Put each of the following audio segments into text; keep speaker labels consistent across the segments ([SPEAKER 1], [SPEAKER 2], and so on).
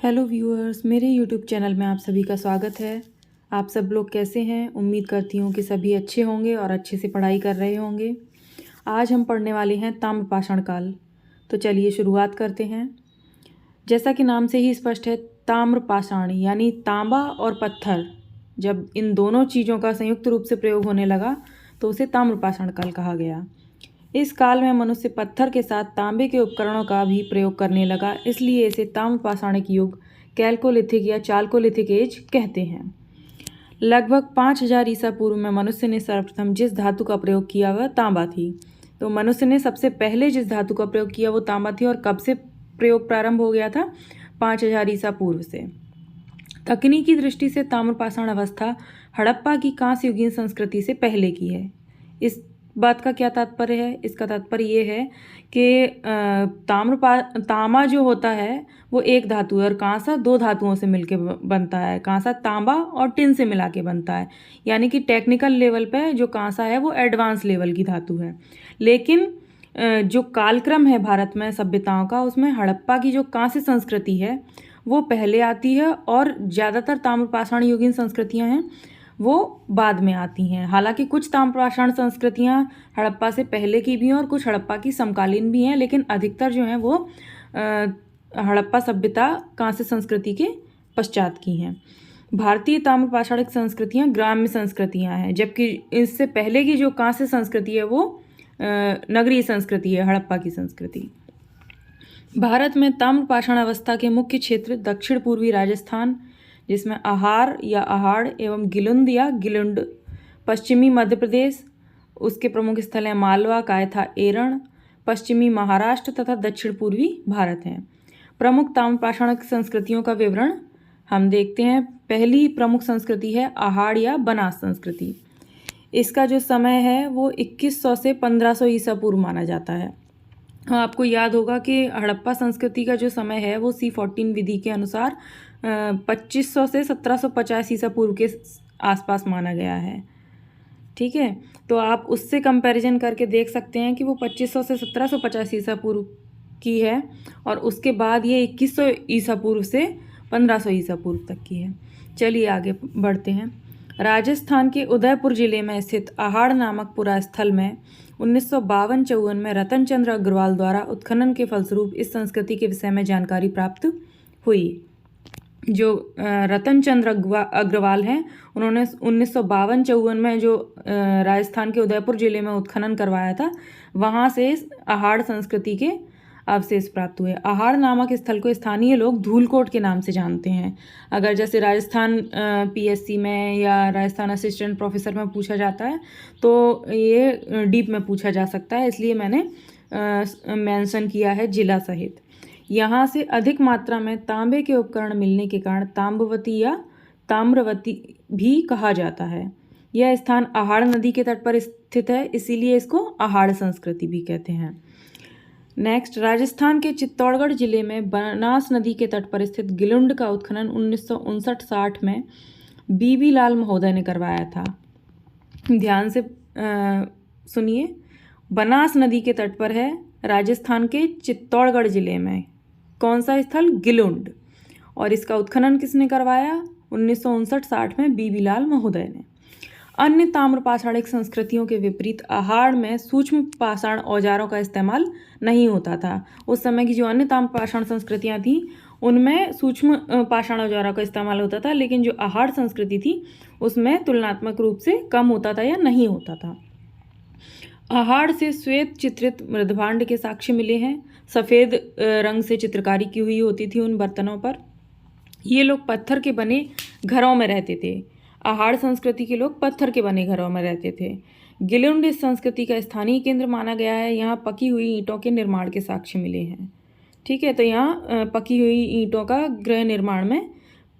[SPEAKER 1] Hello viewers, मेरे YouTube channel में आप सभी का स्वागत है। आप सब लोग कैसे हैं? उम्मीद करती हूँ कि सभी अच्छे होंगे और अच्छे से पढ़ाई कर रहे होंगे। आज हम पढ़ने वाले हैं ताम्रपाषाण काल। तो चलिए शुरुआत करते हैं। जैसा कि नाम से ही स्पष्ट है, ताम्रपाषाण यानी तांबा और पत्थर, जब इन दोनों चीज़ों का संयुक्त रूप से प्रयोग होने लगा तो उसे ताम्रपाषाण काल कहा गया। इस काल में मनुष्य पत्थर के साथ तांबे के उपकरणों का भी प्रयोग करने लगा, इसलिए इसे ताम्रपाषाणिक युग, कैल्कोलिथिक या चाल्कोलिथिक एज कहते हैं। लगभग 5000 ईसा पूर्व में मनुष्य ने सर्वप्रथम जिस धातु का प्रयोग किया वह तांबा थी। तो मनुष्य ने सबसे पहले जिस धातु का प्रयोग किया वो तांबा थी। और कब से प्रयोग प्रारंभ हो गया था? 5000 ईसा पूर्व से। तकनीकी दृष्टि से ताम्रपाषाण अवस्था हड़प्पा की कांस्य युगीन संस्कृति से पहले की है। इस बात का क्या तात्पर्य है? इसका तात्पर्य ये है कि तांबा जो होता है वो एक धातु है और कांसा दो धातुओं से मिलके बनता है। कांसा तांबा और टिन से मिला के बनता है, यानी कि टेक्निकल लेवल पे जो कांसा है वो एडवांस लेवल की धातु है। लेकिन जो कालक्रम है भारत में सभ्यताओं का, उसमें हड़प्पा की जो कांस्य संस्कृति है वो पहले आती है और ज़्यादातर ताम्रपाषाण युगीन संस्कृतियाँ हैं वो बाद में आती हैं। हालांकि कुछ ताम्रपाषाण संस्कृतियाँ हड़प्पा से पहले की भी हैं और कुछ हड़प्पा की समकालीन भी हैं, लेकिन अधिकतर जो हैं वो हड़प्पा सभ्यता कांस्य संस्कृति के पश्चात की हैं। भारतीय ताम्रपाषाणिक संस्कृतियाँ ग्राम्य संस्कृतियाँ हैं, जबकि इससे पहले की जो कांस्य संस्कृति है वो नगरीय संस्कृति है, हड़प्पा की संस्कृति। भारत में ताम्रपाषाण अवस्था के मुख्य क्षेत्र दक्षिण पूर्वी राजस्थान, जिसमें आहार या आहाड़ एवं गिलुंद या गिलुंड, पश्चिमी मध्य प्रदेश, उसके प्रमुख स्थल हैं मालवा, कायथा, एरण, पश्चिमी महाराष्ट्र तथा दक्षिण पूर्वी भारत हैं। प्रमुख ताम्रपाषाण संस्कृतियों का विवरण हम देखते हैं। पहली प्रमुख संस्कृति है आहाड़ या बनास संस्कृति। इसका जो समय है वो 2100 से 1500 ईसा पूर्व माना जाता है। आपको याद होगा कि हड़प्पा संस्कृति का जो समय है वो C14 विधि के अनुसार 2500 से 1750 ईसा पूर्व के आसपास माना गया है। ठीक है, तो आप उससे कंपैरिजन करके देख सकते हैं कि वो 2500 से 1750 ईसा पूर्व की है और उसके बाद ये 2100 ईसा पूर्व से 1500 ईसा पूर्व तक की है। चलिए आगे बढ़ते हैं। राजस्थान के उदयपुर जिले में स्थित आहाड़ नामक पुरास्थल में 1952-54 में रतन चंद्र अग्रवाल द्वारा उत्खनन के फलस्वरूप इस संस्कृति के विषय में जानकारी प्राप्त हुई। जो रतन चंद्र अग्रवाल हैं, उन्होंने 1952-54 में जो राजस्थान के उदयपुर जिले में उत्खनन करवाया था, वहाँ से आहाड़ संस्कृति के अवशेष प्राप्त हुए। आहाड़ नामक स्थल को स्थानीय लोग धूलकोट के नाम से जानते हैं। अगर जैसे राजस्थान PSC में या राजस्थान असिस्टेंट प्रोफेसर में पूछा जाता है तो ये डीप में पूछा जा सकता है, इसलिए मैंने मेंशन किया है जिला सहित। यहाँ से अधिक मात्रा में तांबे के उपकरण मिलने के कारण ताम्बवती या ताम्रवती भी कहा जाता है। यह स्थान आहाड़ नदी के तट पर स्थित है, इसीलिए इसको आहाड़ संस्कृति भी कहते हैं। नेक्स्ट, राजस्थान के चित्तौड़गढ़ जिले में बनास नदी के तट पर स्थित गिलुंड का उत्खनन 1959-60 में BB लाल महोदय ने करवाया था। ध्यान से सुनिए, बनास नदी के तट पर है राजस्थान के चित्तौड़गढ़ जिले में। कौन सा स्थल? गिलुंड। और इसका उत्खनन किसने करवाया? 1959-60 में BB लाल महोदय ने। अन्य ताम्रपाषाणिक संस्कृतियों के विपरीत आहाड़ में सूक्ष्म पाषाण औजारों का इस्तेमाल नहीं होता था। उस समय की जो अन्य ताम्रपाषाण संस्कृतियाँ थीं उनमें सूक्ष्म पाषाण औजारों का इस्तेमाल होता था, लेकिन जो आहाड़ संस्कृति थी उसमें तुलनात्मक रूप से कम होता था या नहीं होता था। आहाड़ से श्वेत चित्रित मृदभांड के साक्ष्य मिले हैं। सफ़ेद रंग से चित्रकारी की हुई होती थी उन बर्तनों पर। ये लोग पत्थर के बने घरों में रहते थे। आहाड़ संस्कृति के लोग पत्थर के बने घरों में रहते थे। गिलुंड इस संस्कृति का स्थानीय केंद्र माना गया है। यहाँ पकी हुई ईंटों के निर्माण के साक्ष्य मिले हैं। ठीक है, तो यहाँ पकी हुई ईंटों का गृह निर्माण में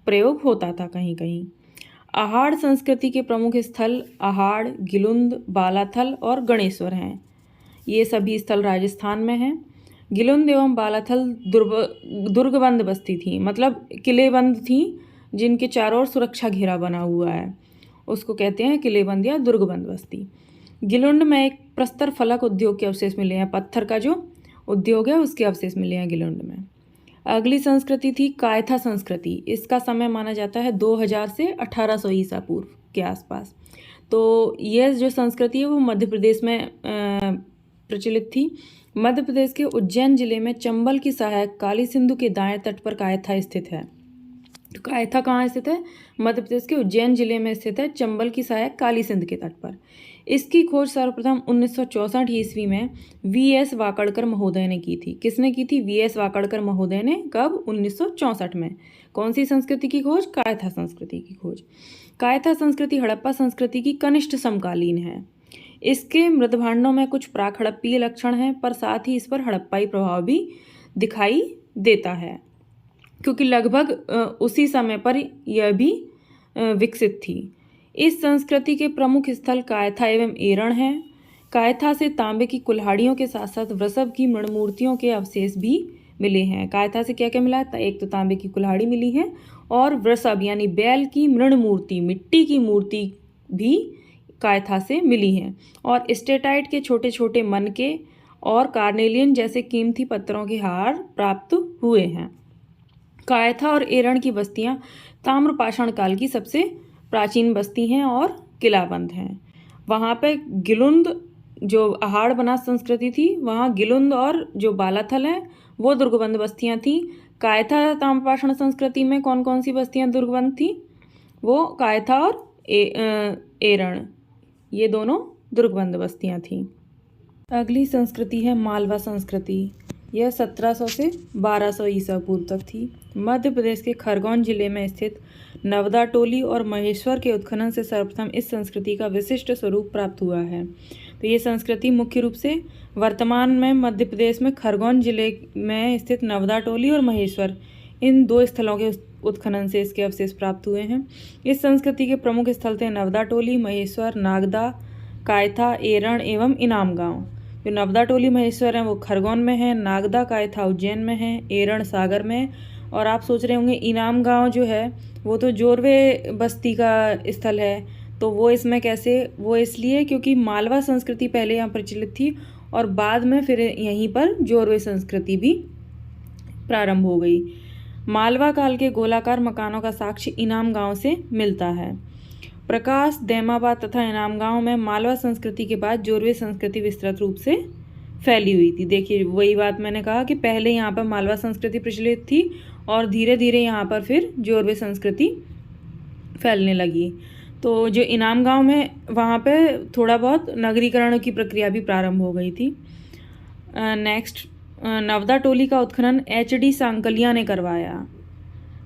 [SPEAKER 1] प्रयोग होता था कहीं कहीं। आहाड़ संस्कृति के प्रमुख स्थल आहाड़, गिलुंद, बालाथल और गणेश्वर हैं। ये सभी स्थल राजस्थान में हैं। गिलुंद एवं बालाथल दुर्गबंद बस्ती थी, मतलब किलेबंद थी, जिनके चारों ओर सुरक्षा घेरा बना हुआ है, उसको कहते हैं किलेबंद या दुर्गबंद बस्ती। गिलुंड में एक प्रस्तर फलक उद्योग के अवशेष मिले हैं। पत्थर का जो उद्योग है उसके अवशेष मिले हैं गिलुंड में। अगली संस्कृति थी कायथा संस्कृति। इसका समय माना जाता है 2000 से 1800 ईसा पूर्व के आसपास। तो यह जो संस्कृति है वो मध्य प्रदेश में प्रचलित थी। मध्य प्रदेश के उज्जैन जिले में चंबल की सहायक काली सिंधु के दाएं तट पर कायथा स्थित है। तो कायथा कहाँ स्थित है? मध्य प्रदेश के उज्जैन जिले में स्थित है, चंबल की सहायक काली सिंध के तट पर। इसकी खोज सर्वप्रथम 1964 ईस्वी में वी.एस. वाकड़कर महोदय ने की थी। किसने की थी? वी.एस. वाकड़कर महोदय ने। कब? 1964 में। कौन सी संस्कृति की खोज? कायथा संस्कृति की खोज। कायथा संस्कृति हड़प्पा संस्कृति की कनिष्ठ समकालीन है। इसके मृदभांडों में कुछ प्राक हड़प्पीय लक्षण हैं, पर साथ ही इस पर हड़प्पाई प्रभाव भी दिखाई देता है, क्योंकि लगभग उसी समय पर यह भी विकसित थी। इस संस्कृति के प्रमुख स्थल कायथा एवं एरण हैं। कायथा से तांबे की कुल्हाड़ियों के साथ साथ वृषभ की मृणमूर्तियों के अवशेष भी मिले हैं। कायथा से क्या क्या मिला है? एक तो तांबे की कुल्हाड़ी मिली है और वृषभ यानी बैल की मृणमूर्ति, मिट्टी की मूर्ति भी कायथा से मिली हैं। और स्टेटाइट के छोटे छोटे मनके और कार्नेलियन जैसे कीमती पत्थरों के हार प्राप्त हुए हैं। कायथा और एरण की बस्तियां ताम्रपाषाण काल की सबसे प्राचीन बस्ती हैं और किलाबंद हैं। वहाँ पे गिलुंद जो अहाड़ बना संस्कृति थी, वहाँ गिलुंद और जो बालाथल है वो दुर्गबंद बस्तियाँ थीं। कायथा ताम्रपाषाण संस्कृति में कौन कौन सी बस्तियाँ दुर्गबंद थी? वो कायथा और एरण, ये दोनों दुर्गबंद बस्तियाँ थीं। अगली संस्कृति है मालवा संस्कृति। यह 1700 से 1200 ईसा पूर्व तक थी। मध्य प्रदेश के खरगोन जिले में स्थित नवदा टोली और महेश्वर के उत्खनन से सर्वप्रथम इस संस्कृति का विशिष्ट स्वरूप प्राप्त हुआ है। तो ये संस्कृति मुख्य रूप से वर्तमान में मध्य प्रदेश में खरगोन जिले में स्थित नवदा टोली और महेश्वर, इन दो स्थलों के उत्खनन से इसके अवशेष प्राप्त हुए हैं। इस संस्कृति के प्रमुख स्थल थे नवदा टोली, महेश्वर, नागदा, कायथा, एरण एवं इनाम गाँव। जो नवदा टोली महेश्वर हैं वो खरगोन में है, नागदा कायथा उज्जैन में है, एरण सागर में। और आप सोच रहे होंगे इनाम गांव जो है वो तो जोरवे बस्ती का स्थल है, तो वो इसमें कैसे? वो इसलिए क्योंकि मालवा संस्कृति पहले यहाँ प्रचलित थी और बाद में फिर यहीं पर जोरवे संस्कृति भी प्रारंभ हो गई। मालवा काल के गोलाकार मकानों का साक्ष्य इनाम गांव से मिलता है। प्रकाश, दैमाबाद तथा इनाम गांव में मालवा संस्कृति के बाद जोरवे संस्कृति विस्तृत रूप से फैली हुई थी। देखिए वही बात मैंने कहा कि पहले यहाँ पर मालवा संस्कृति प्रचलित थी और धीरे धीरे यहाँ पर फिर जोरवे संस्कृति फैलने लगी। तो जो इनाम गांव में वहाँ पे थोड़ा बहुत नगरीकरण की प्रक्रिया भी प्रारंभ हो गई थी। नेक्स्ट, नवदा टोली का उत्खनन एच.डी. सांकलिया ने करवाया।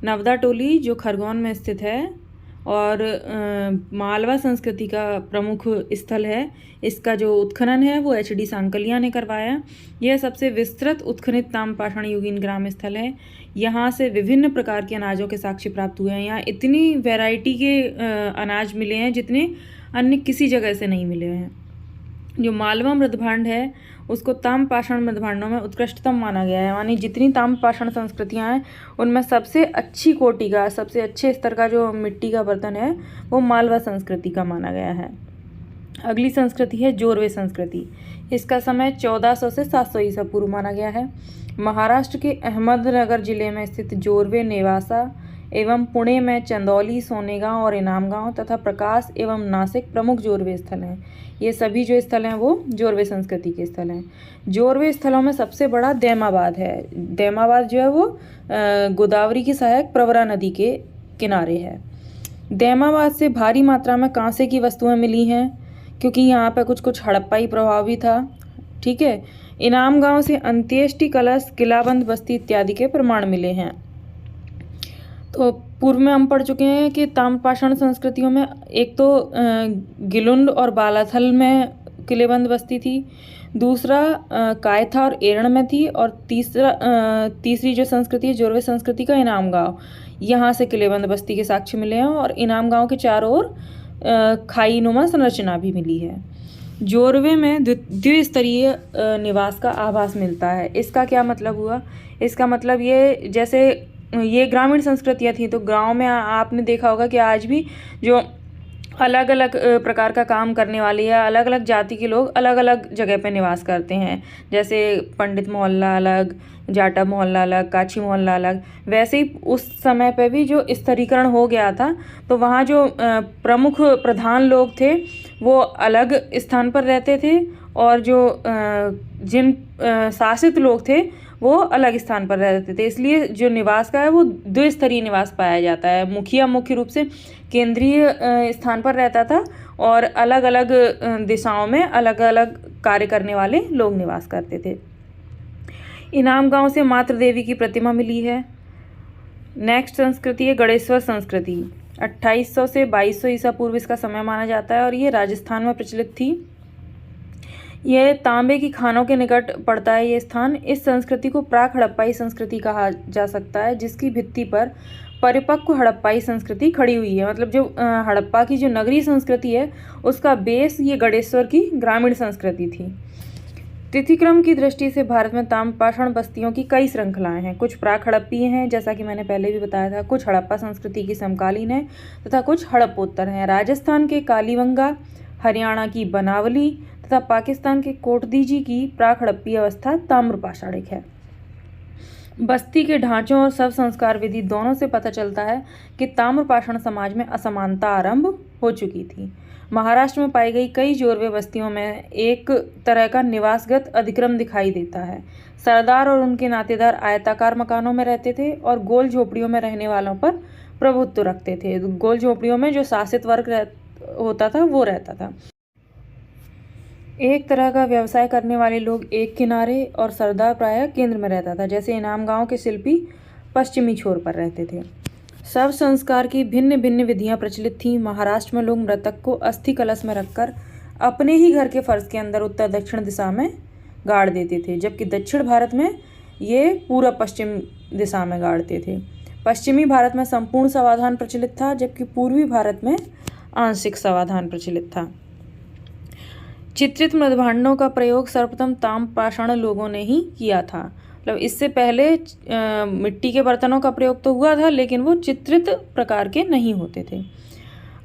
[SPEAKER 1] नवदा टोली जो खरगोन में स्थित है और मालवा संस्कृति का प्रमुख स्थल है, इसका जो उत्खनन है वो एच.डी. सांकलिया ने करवाया। यह सबसे विस्तृत उत्खनित ताम्रपाषाण युगीन ग्राम स्थल है। यहाँ से विभिन्न प्रकार के अनाजों के साक्ष्य प्राप्त हुए हैं। यहाँ इतनी वैरायटी के अनाज मिले हैं जितने अन्य किसी जगह से नहीं मिले हैं। जो मालवा मृदभांड है उसको ताम्रपाषाण मृदभांडों में उत्कृष्टतम माना गया है। यानी जितनी ताम्रपाषाण संस्कृतियाँ हैं उनमें सबसे अच्छी कोटि का, सबसे अच्छे स्तर का जो मिट्टी का बर्तन है वो मालवा संस्कृति का माना गया है। अगली संस्कृति है जोरवे संस्कृति। इसका समय 1400 से 700 ईसा पूर्व माना गया है। महाराष्ट्र के अहमदनगर जिले में स्थित जोरवे, नेवासा एवं पुणे में चंदौली, सोनेगांव और इनाम गांव तथा प्रकाश एवं नासिक प्रमुख जोरवे स्थल हैं। ये सभी जो स्थल हैं वो जोरवे संस्कृति के स्थल हैं। जोरवे स्थलों में सबसे बड़ा दैमाबाद है। दैमाबाद जो है वो गोदावरी की सहायक प्रवरा नदी के किनारे है। दैमाबाद से भारी मात्रा में कांसे की वस्तुएं मिली हैं, क्योंकि यहाँ पर कुछ हड़प्पाई प्रभाव भी था। ठीक है। इनाम गांव से अंत्येष्टि कलश, किलाबंद बस्ती इत्यादि के प्रमाण मिले हैं। तो पूर्व में हम पढ़ चुके हैं कि ताम्रपाषाण संस्कृतियों में एक तो गिलुंड और बालाथल में किलेबंद बस्ती थी, दूसरा कायथा और एरण में थी, और तीसरी जो संस्कृति है जोरवे संस्कृति का इनाम गांव, यहाँ से किलेबंद बस्ती के साक्ष्य मिले हैं। और इनाम गांव के चारों ओर खाई नुमा संरचना भी मिली है। जोरवे में द्विस्तरीय निवास का आभास मिलता है। इसका क्या मतलब हुआ? इसका मतलब ये, जैसे ये ग्रामीण संस्कृतियाँ थी तो गांव में आपने देखा होगा कि आज भी जो अलग अलग प्रकार का काम करने वाले या अलग अलग जाति के लोग अलग अलग जगह पे निवास करते हैं। जैसे पंडित मोहल्ला अलग, जाटा मोहल्ला अलग, काछी मोहल्ला अलग। वैसे ही उस समय पे भी जो स्तरीकरण हो गया था, तो वहाँ जो प्रमुख प्रधान लोग थे वो अलग स्थान पर रहते थे, और जो जिन शासित लोग थे वो अलग स्थान पर रहते थे। इसलिए जो निवास का है वो द्विस्तरीय निवास पाया जाता है। मुखिया मुख्य रूप से केंद्रीय स्थान पर रहता था, और अलग अलग दिशाओं में अलग अलग कार्य करने वाले लोग निवास करते थे। इनाम गांव से मातृ देवी की प्रतिमा मिली है। नेक्स्ट संस्कृति है गणेश्वर संस्कृति। 2800 से 2200 ईसा पूर्व इसका समय माना जाता है, और ये राजस्थान में प्रचलित थी। यह तांबे की खानों के निकट पड़ता है ये स्थान। इस संस्कृति को प्राक हड़प्पाई संस्कृति कहा जा सकता है, जिसकी भित्ति पर परिपक्व हड़प्पाई संस्कृति खड़ी हुई है। मतलब जो हड़प्पा की जो नगरीय संस्कृति है उसका बेस ये गणेश्वर की ग्रामीण संस्कृति थी। तिथिक्रम की दृष्टि से भारत में ताम्रपाषाण बस्तियों की कई श्रृंखलाएं हैं। कुछ प्राक हड़प्पीय हैं, जैसा कि मैंने पहले भी बताया था, कुछ हड़प्पा संस्कृति की समकालीन है, तथा कुछ हड़प्पोत्तर हैं। राजस्थान के कालीबंगा, हरियाणा की बनावली तथा पाकिस्तान के कोटदीजी की प्राक हड़प्पीय अवस्था ताम्रपाषाणिक है। बस्ती के ढांचों और शव संस्कार विधि दोनों से पता चलता है कि ताम्रपाषाण समाज में असमानता आरंभ हो चुकी थी। महाराष्ट्र में पाई गई कई जोरवे बस्तियों में एक तरह का निवासगत अधिक्रम दिखाई देता है। सरदार और उनके नातेदार आयताकार मकानों में रहते थे और गोल झोपड़ियों में रहने वालों पर प्रभुत्व रखते थे। गोल झोपड़ियों में जो शासित वर्ग होता था वो रहता था। एक तरह का व्यवसाय करने वाले लोग एक किनारे और सरदार प्रायः केंद्र में रहता था। जैसे इनाम गांव के शिल्पी पश्चिमी छोर पर रहते थे। शव संस्कार की भिन्न भिन्न विधियां प्रचलित थीं। महाराष्ट्र में लोग मृतक को अस्थि कलश में रखकर अपने ही घर के फर्श के अंदर उत्तर दक्षिण दिशा में गाड़ देते थे, जबकि दक्षिण भारत में ये पूर्व पश्चिम दिशा में गाड़ते थे। पश्चिमी भारत में संपूर्ण समाधान प्रचलित था, जबकि पूर्वी भारत में आंशिक समाधान प्रचलित था। चित्रित मृदभांडों का प्रयोग सर्वप्रथम ताम्रपाषाण लोगों ने ही किया था। मतलब इससे पहले मिट्टी के बर्तनों का प्रयोग तो हुआ था, लेकिन वो चित्रित प्रकार के नहीं होते थे।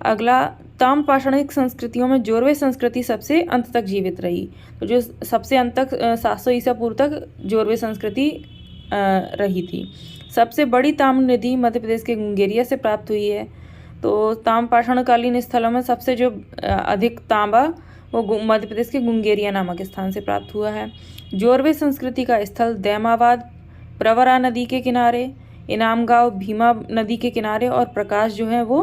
[SPEAKER 1] अगला, ताम्रपाषाणिक संस्कृतियों में जोरवे संस्कृति सबसे अंत तक जीवित रही। तो जो सबसे अंत तक 700 ईसा पूर्व तक जोरवे संस्कृति रही थी। सबसे बड़ी ताम्र निधि मध्य प्रदेश के गुंगेरिया से प्राप्त हुई है। तो ताम्रपाषाणकालीन स्थलों में सबसे जो अधिक तांबा वो मध्य प्रदेश के गुंगेरिया नामक स्थान से प्राप्त हुआ है। जोरवे संस्कृति का स्थल दैमाबाद प्रवरा नदी के किनारे, इनाम गांव भीमा नदी के किनारे, और प्रकाश जो है वो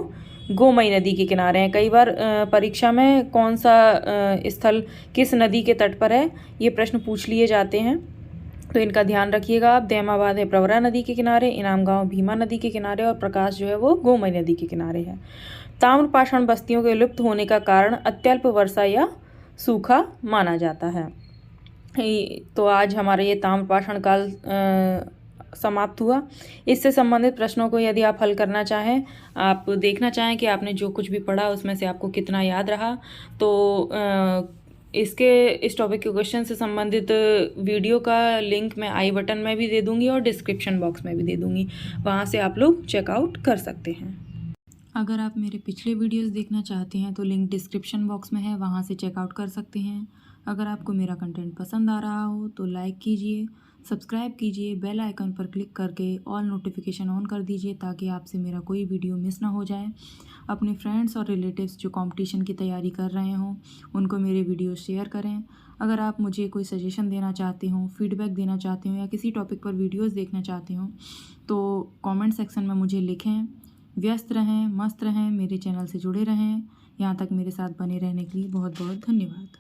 [SPEAKER 1] गोमई नदी के किनारे हैं। कई बार परीक्षा में कौन सा स्थल किस नदी के तट पर है ये प्रश्न पूछ लिए जाते हैं, तो इनका ध्यान रखिएगा आप। दैमाबाद है प्रवरा नदी के किनारे, इनाम गांव भीमा नदी के किनारे, और प्रकाश जो है वो गोमई नदी के किनारे है। ताम्रपाषाण बस्तियों के लुप्त होने का कारण अत्यल्प वर्षा या सूखा माना जाता है। तो आज हमारा ये ताम्रपाषाण काल समाप्त हुआ। इससे संबंधित प्रश्नों को यदि आप हल करना चाहें, आप देखना चाहें कि आपने जो कुछ भी पढ़ा उसमें से आपको कितना याद रहा, तो इस टॉपिक के क्वेश्चन से संबंधित वीडियो का लिंक मैं आई बटन में भी दे दूंगी और डिस्क्रिप्शन बॉक्स में भी दे दूंगी। वहाँ से आप लोग चेकआउट कर सकते हैं। अगर आप मेरे पिछले वीडियोस देखना चाहते हैं तो लिंक डिस्क्रिप्शन बॉक्स में है, वहाँ से चेकआउट कर सकते हैं। अगर आपको मेरा कंटेंट पसंद आ रहा हो तो लाइक कीजिए, सब्सक्राइब कीजिए, बेल आइकन पर क्लिक करके ऑल नोटिफिकेशन ऑन कर दीजिए, ताकि आपसे मेरा कोई वीडियो मिस ना हो जाए। अपने फ्रेंड्स और रिलेटिव्स जो कंपटीशन की तैयारी कर रहे हों उनको मेरे वीडियो शेयर करें। अगर आप मुझे कोई सजेशन देना चाहते हो, फीडबैक देना चाहते हो, या किसी टॉपिक पर वीडियोज़ देखना चाहते हो तो कॉमेंट सेक्शन में मुझे लिखें। व्यस्त रहें, मस्त रहें, मेरे चैनल से जुड़े रहें। यहाँ तक मेरे साथ बने रहने के लिए बहुत बहुत धन्यवाद।